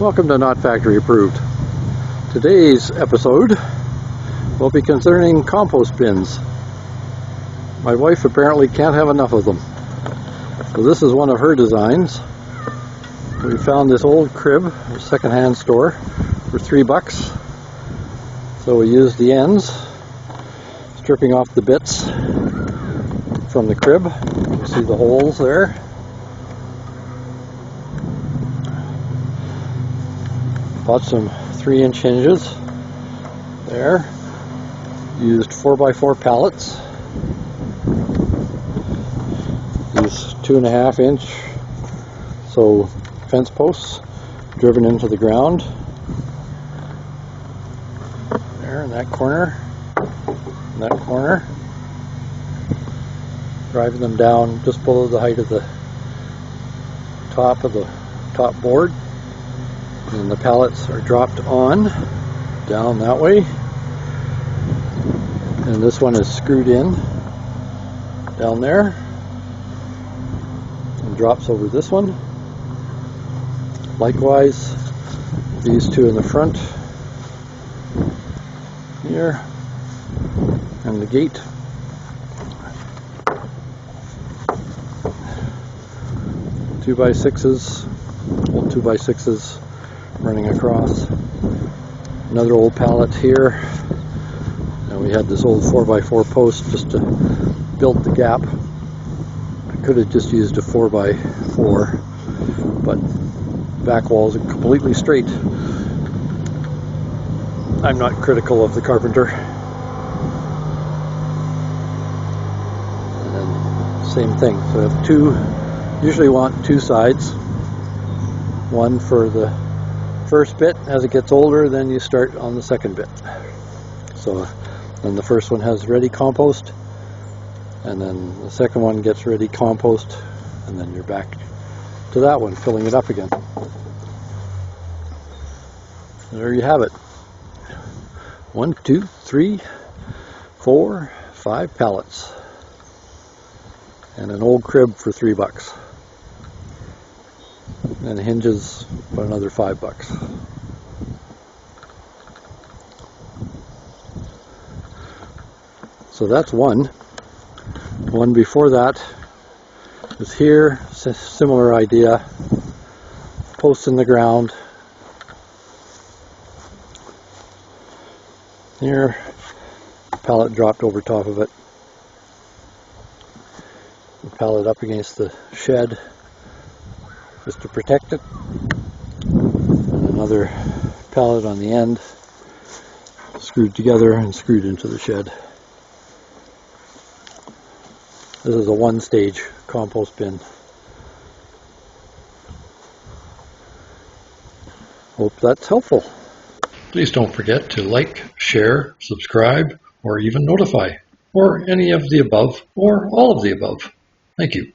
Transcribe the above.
Welcome to Not Factory Approved. Today's episode will be concerning compost bins. My wife apparently can't have enough of them. So this is one of her designs. We found this old crib at a secondhand store for $3. So we used the ends, stripping off the bits from the crib. You see the holes there. Bought some 3-inch hinges there. Used 4x4 pallets. These 2.5-inch fence posts driven into the ground. There in that corner. In that corner. Driving them down just below the height of the top board. And the pallets are dropped on down that way, and this one is screwed in down there and drops over this one. Likewise, these two in the front here, and the gate. Old 2x6s running across. Another old pallet here, and we had this old 4x4 post just to build the gap. I could have just used a 4x4, but back walls are completely straight. I'm not critical of the carpenter. And then same thing, so I have usually want two sides, one for the first bit. As it gets older, then you start on the second bit. So then the first one has ready compost, and then the second one gets ready compost, and then you're back to that one, filling it up again. There you have it. 1, 2, 3, 4, 5 pallets, and an old crib for $3. And hinges for another $5. So that's one. One before that was here, similar idea. Posts in the ground. Here, pallet dropped over top of it. The pallet up against the shed, just to protect it, and another pallet on the end, screwed together and screwed into the shed. This is a one-stage compost bin. Hope that's helpful. Please don't forget to like, share, subscribe, or even notify, or any of the above, or all of the above. Thank you.